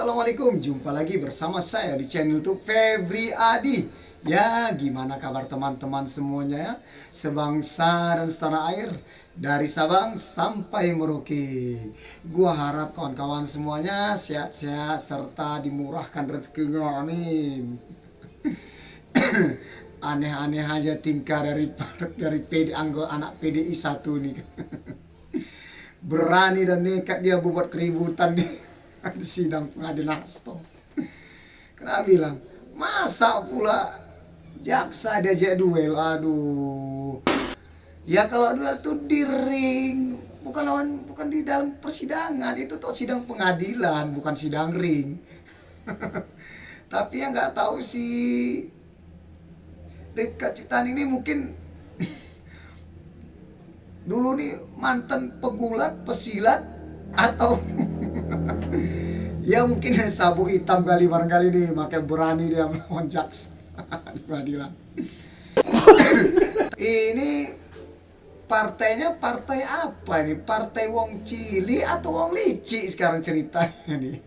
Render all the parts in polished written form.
Assalamualaikum, jumpa lagi bersama saya di channel YouTube Febri Adi. Ya, gimana kabar teman-teman semuanya ya? Sebangsa dan setanah air, dari Sabang sampai Merauke. Gua harap kawan-kawan semuanya sehat-sehat serta dimurahkan rezekinya, amin. Aneh-aneh aja tingkah dari anggota anak PDI satu nih. Berani dan nekat dia buat keributan di sidang pengadilan Hasto. Kena bilang, masa pula jaksa diajak duel? Aduh. Ya kalau duel tuh di ring, bukan di dalam persidangan. Itu tuh sidang pengadilan, bukan sidang ring. Tapi yang nggak tahu si Ripka Ciptaan ini mungkin dulu nih mantan pegulat, pesilat, atau ya mungkin sabu hitam kali barangkali nih, makanya berani dia melawan jaksa di pengadilan. Ini partainya partai apa ini? Partai wong cili atau wong lici sekarang ceritanya nih.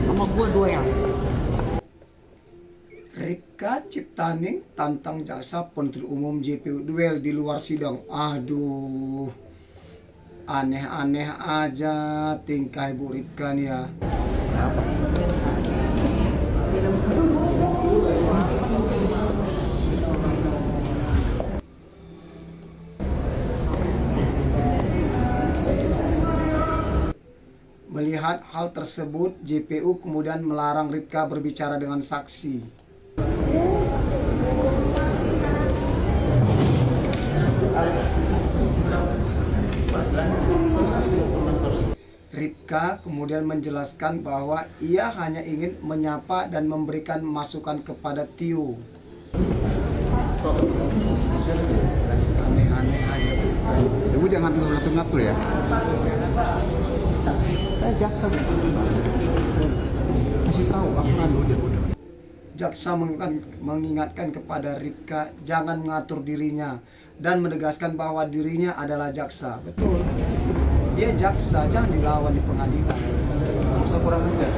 Sama gua dua yang Ripka Ciptaning tantang jaksa penuntut umum JPU duel di luar sidang. Aduh, aneh-aneh aja tingkah Ibu Ripka nih ya. Melihat hal tersebut, JPU kemudian melarang Ripka berbicara dengan saksi. Ripka kemudian menjelaskan bahwa ia hanya ingin menyapa dan memberikan masukan kepada Tio. Aneh-aneh aja Ripka. Ibu jangan ngatur-ngatur ya. saya jaksa kasih tahu aku ngadu dia bodoh. Jaksa mengingatkan kepada Ripka jangan mengatur dirinya dan menegaskan bahwa dirinya adalah jaksa. Betul, dia jaksa, jangan dilawan di pengadilan. Usah kurang ajar.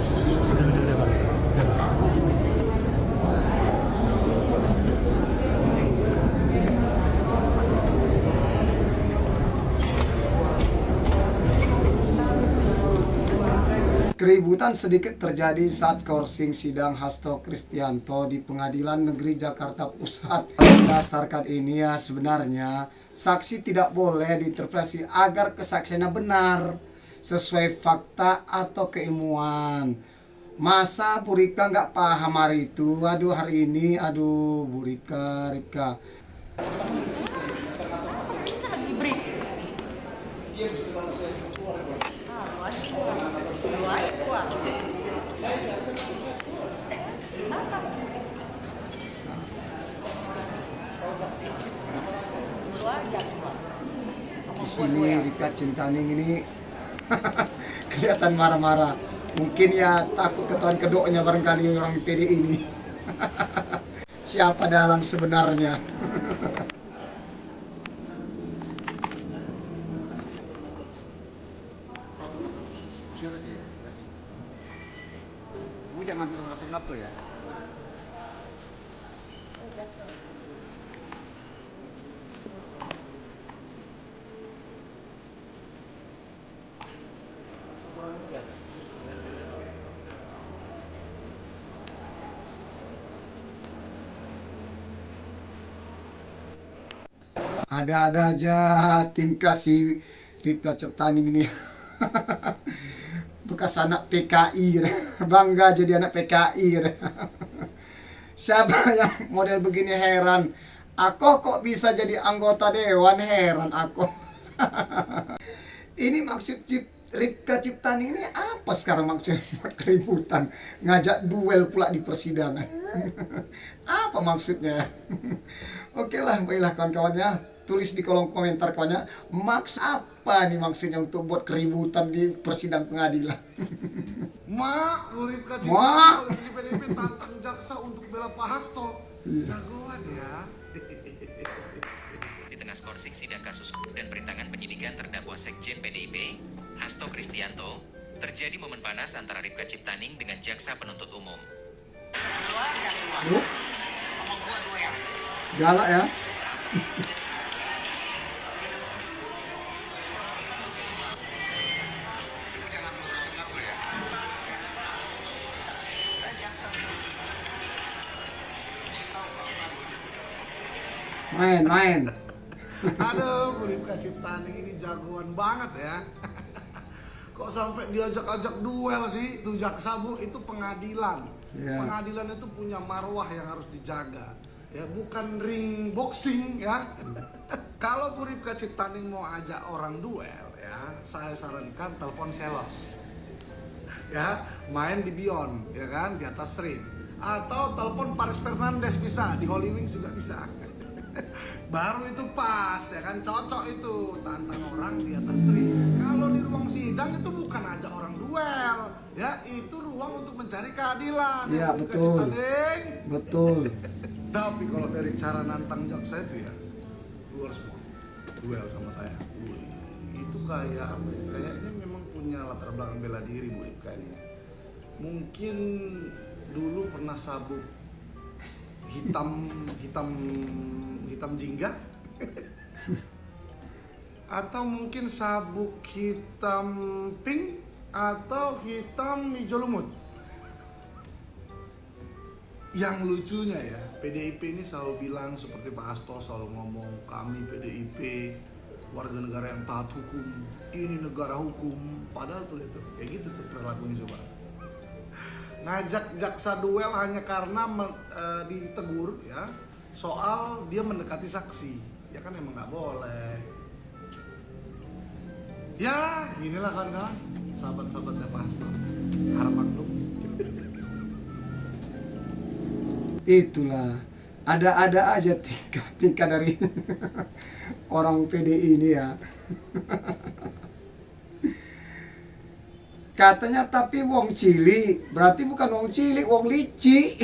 Keributan sedikit terjadi saat skorsing sidang Hasto Kristianto di Pengadilan Negeri Jakarta Pusat. Berdasarkan ini ya sebenarnya saksi tidak boleh diinterpretasi agar kesaksiannya benar sesuai fakta atau keilmuan. Masa Bu Ripka nggak paham hari itu? Aduh hari ini, aduh Bu Ripka. Di sini Ripka Ciptaning ini kelihatan marah-marah. Mungkin ya takut ketahuan kedoknya barangkali orang PDI ini. Siapa dalam sebenarnya? Ibu jangan ngatur-ngatur ya. Ada-ada aja tingkah si Ripka Ciptaning ini. Bekas anak PKI, bangga jadi anak PKI. Siapa yang model begini heran. Aku kok bisa jadi anggota dewan, heran aku. Ini maksud Ripka Ciptaning ini apa sekarang maksudnya buat keributan, ngajak duel pula di persidangan. Apa maksudnya? Oke lah, baiklah kawan-kawannya. tulis di kolom komentar kawannya, apa nih maksudnya untuk buat keributan di persidangan pengadilan. Mak, murid kajian Mak. politisi PDIP tantang jaksa untuk bela Pak Hasto. Jagoan ya. Di tengah skorsing sidang kasus dan perintangan penyidikan terdakwa Sekjen PDIP, Hasto Kristianto, terjadi momen panas antara Ripka Ciptaning dengan jaksa penuntut umum. Galak ya. Main. Aduh, murid Ciptaning ini jagoan banget ya. Kok sampai diajak-ajak duel sih? Itu jaksa Bu, itu pengadilan. Ya. Pengadilan itu punya marwah yang harus dijaga. Ya, bukan ring boxing ya. Kalau Ripka Ciptaning mau ajak orang duel ya, saya sarankan telepon Selos. Ya, main di Beyond ya kan, di atas ring. Atau telepon Paris Fernandes bisa, di Holy Wings juga bisa. Baru itu pas ya kan, cocok itu tantang orang di atas ring. Kalau di ruang sidang itu bukan ajak orang duel, ya itu ruang untuk mencari keadilan. Ya, Ripka betul. Ciptaning. Betul. Tapi kalau dari cara nantang jaksa itu ya, lu harus mau duel sama saya. Wih, itu kayak apa ya? Kayaknya memang punya latar belakang bela diri Bu Ripka ini. Mungkin dulu pernah sabuk hitam jingga atau mungkin sabuk hitam pink atau hitam hijau lumut. Yang lucunya ya, PDIP ini selalu bilang seperti Pak Hasto selalu ngomong, kami PDIP warga negara yang taat hukum, ini negara hukum. Padahal tuh itu kayak gitu tuh perilakunya coba. Ngajak jaksa duel hanya karena ditegur ya soal dia mendekati saksi, ya kan emang nggak boleh. Ya inilah kawan-kawan, sahabat-sahabatnya Pak Hasto, harap maklum. Itulah, ada aja tingkah dari orang PDI ini ya. Katanya tapi wong cili, berarti bukan wong cili, wong lici.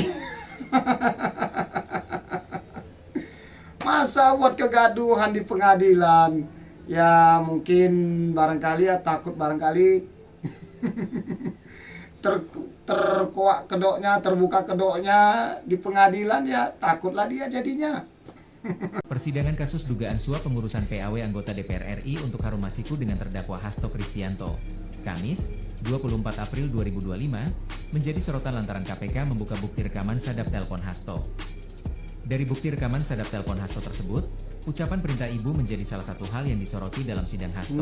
Masa buat kegaduhan di pengadilan? Ya mungkin barangkali ya takut barangkali terkuak kedoknya, terbuka kedoknya di pengadilan, ya takutlah dia jadinya. Persidangan kasus dugaan suap pengurusan PAW anggota DPR RI untuk Harun Masiku dengan terdakwa Hasto Kristianto, Kamis, 24 April 2025, menjadi sorotan lantaran KPK membuka bukti rekaman sadap telepon Hasto. Dari bukti rekaman sadap telepon Hasto tersebut, ucapan perintah ibu menjadi salah satu hal yang disoroti dalam sidang Hasto.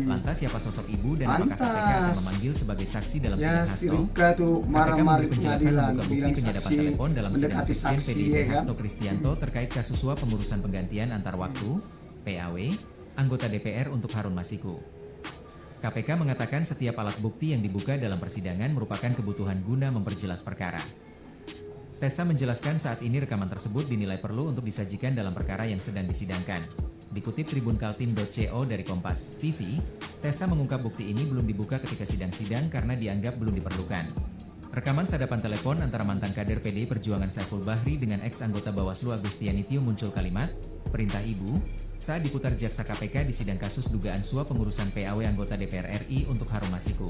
Lantas siapa sosok ibu dan apakah KPK akan memanggil sebagai saksi dalam Ya sidang si Hasto? Ripka tuh marah-marah di pengadilan, bilang penyadapan saksi telepon dalam sidang mendekati Sekjen saksi PDIP ya kan. Hasto Kristianto terkait kasus suap pengurusan penggantian antar waktu, PAW, anggota DPR untuk Harun Masiku. KPK mengatakan setiap alat bukti yang dibuka dalam persidangan merupakan kebutuhan guna memperjelas perkara. Tessa menjelaskan saat ini rekaman tersebut dinilai perlu untuk disajikan dalam perkara yang sedang disidangkan. Dikutip tribunkaltim.co dari Kompas TV, Tessa mengungkap bukti ini belum dibuka ketika sidang-sidang karena dianggap belum diperlukan. Rekaman sadapan telepon antara mantan kader PDI Perjuangan Saiful Bahri dengan ex-anggota Bawaslu Agustianitio muncul kalimat, "Perintah Ibu," saat diputar jaksa KPK di sidang kasus dugaan suap pengurusan PAW anggota DPR RI untuk Harun Masiku.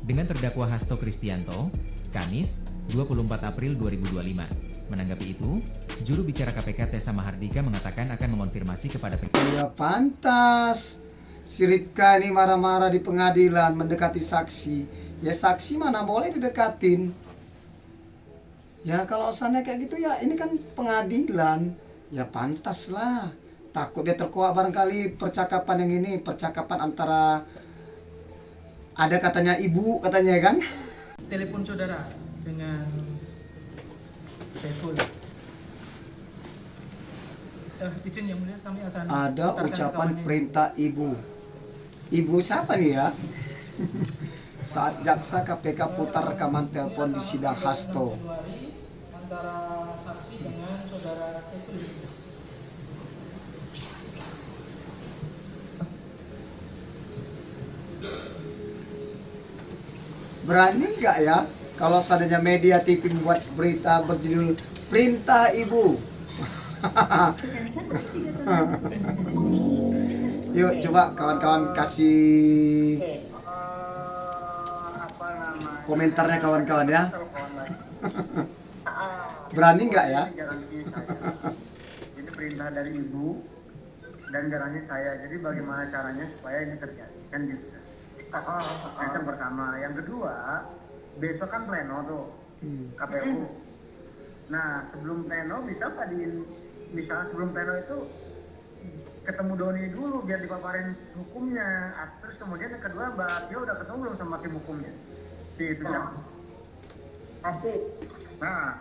Dengan terdakwa Hasto Kristianto, Kamis, 24 April 2025. Menanggapi itu, juru bicara KPK Tessa Mahardika mengatakan akan mengonfirmasi kepada Ya pantas. Si Ripka ini marah-marah di pengadilan mendekati saksi. Ya saksi mana boleh didekatin. Ya kalau asalnya kayak gitu ya ini kan pengadilan. Ya pantas lah. Takut dia terkuak barangkali percakapan yang ini, percakapan antara ada katanya ibu katanya kan. Telepon saudara dengan Saiful. Izin yang mulia, kami akan Ada putarkan ucapan rekamannya. perintah ibu. Ibu siapa nih ya? Saat jaksa KPK putar rekaman telepon di sidang Hasto. Januari antara saksi dengan saudara Saiful. Berani nggak ya kalau seandainya media TV membuat berita berjudul Perintah Ibu? Yuk coba kawan-kawan kasih komentarnya kawan-kawan ya. Berani nggak ya? Ini perintah dari ibu dan garansi saya. Jadi bagaimana caranya supaya ini terjadi kan gitu. Yang pertama, yang kedua, besok kan pleno tuh KPU. Nah sebelum pleno bisa tadi, misalnya sebelum pleno itu ketemu Doni dulu biar dipaparin hukumnya. Terus kemudian yang kedua Mbak Tio udah ketemu belum sama tim hukumnya? Si itu ya. Asik. Nah,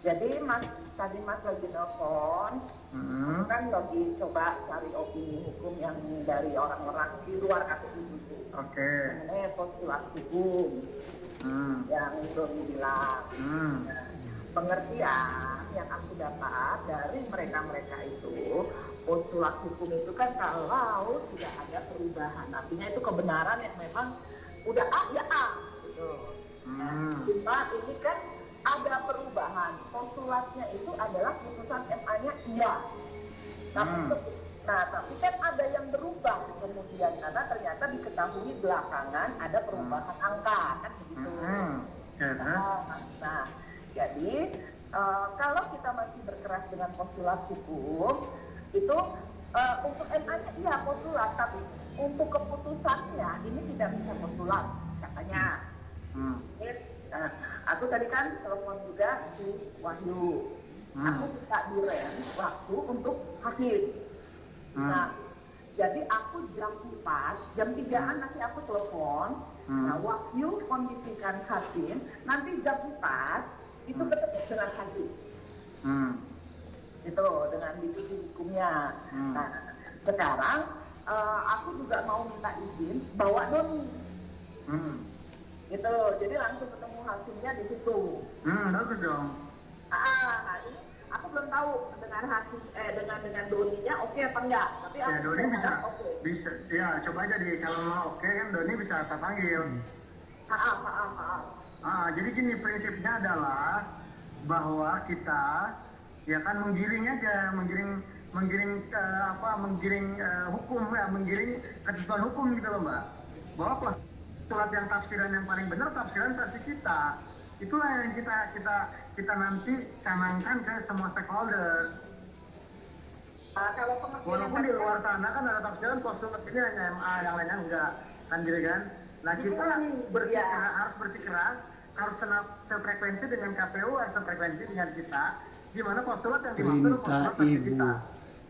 Jadi tadi Mas lagi nelfon, kan lagi coba cari opini hukum yang dari orang-orang di luar KPU itu. oke. Mengenai postulat hukum yang Doni bilang. Nah, pengertian yang aku dapat dari mereka-mereka itu, postulat hukum itu kan kalau tidak ada perubahan, artinya itu kebenaran yang memang udah A ya A gitu. Cuma ini kan ada perubahan, postulatnya itu adalah putusan MA-nya iya. Tapi kan ada yang berubah kemudian karena ternyata diketahui belakangan ada perubahan angka kan begitu. Nah, jadi kalau kita masih berkeras dengan postulat hukum itu untuk MA-nya iya postulat, tapi untuk keputusannya ini tidak bisa postulat katanya. Aku tadi kan telepon juga si Wahyu. Aku minta direm waktu untuk hakim. Nah, jadi aku jam 4, jam 3-an nanti aku telepon. Nah, Wahyu kondisikan hakim. Nanti jam 4 itu ketemu dengan hakim. Itu dengan divisi hukumnya. Nah, sekarang aku juga mau minta izin bawa Doni. Gitu, jadi langsung ketemu hakimnya di situ. Bagus dong. Nah ini aku belum tahu dengan hakim dengan Doninya oke apa enggak. Tapi Ya aku Doni bisa, oke. bisa. Ya coba aja kalau mau oke kan Doni bisa kita panggil. Jadi gini prinsipnya adalah bahwa kita ya kan menggiring aja, menggiring hukum ya, menggiring ketentuan hukum gitu loh Mbak. Bahwa surat yang tafsiran yang paling benar tafsiran versi kita. Itulah yang kita nanti canangkan ke semua stakeholder. Kalau pengertian Walaupun di luar sana kan ada tafsiran postulat ini hanya MA, yang lainnya enggak, kan gitu kan? Nah kita harus bersikeras, harus sefrekuensi dengan KPU, harus sefrekuensi dengan kita. Gimana postulat yang dimaksud Perintah postulat versi Ibu. kita.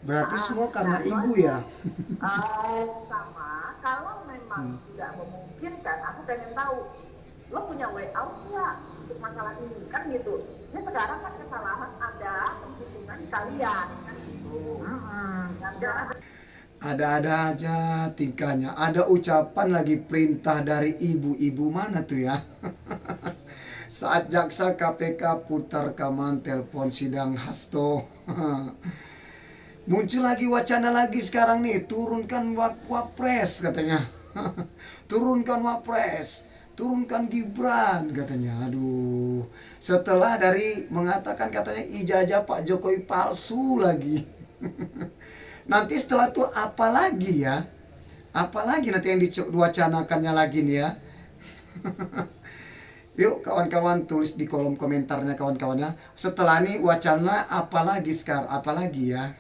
Berarti semua karena ibu ya. sama kalau memang tidak memungkinkan, aku pengen tahu lo punya way out nggak untuk masalah ini kan gitu. Ini sekarang kan kesalahan ada penghitungan di kalian kan gitu. Ada-ada aja tingkahnya. Ada ucapan lagi perintah dari ibu-ibu mana tuh ya. Saat jaksa KPK putar rekaman telepon sidang Hasto. Muncul lagi wacana lagi sekarang nih, turunkan Wapres katanya. Turunkan Wapres, turunkan Gibran katanya. Aduh, setelah dari mengatakan katanya ijazah Pak Jokowi palsu lagi. Nanti setelah itu apa lagi ya? Apalagi nanti yang diwacanakannya lagi nih ya. Yuk kawan-kawan tulis di kolom komentarnya kawan-kawannya. Setelah ini wacana apalagi sekarang, apalagi ya.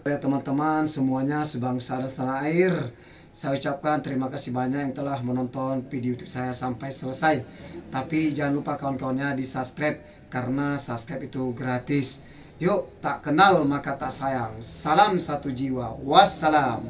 Ya teman-teman semuanya sebangsa dan setanah air, saya ucapkan terima kasih banyak yang telah menonton video YouTube saya sampai selesai. Tapi jangan lupa kawan-kawannya di subscribe, karena subscribe itu gratis. Yuk, tak kenal maka tak sayang. Salam satu jiwa. Wassalam.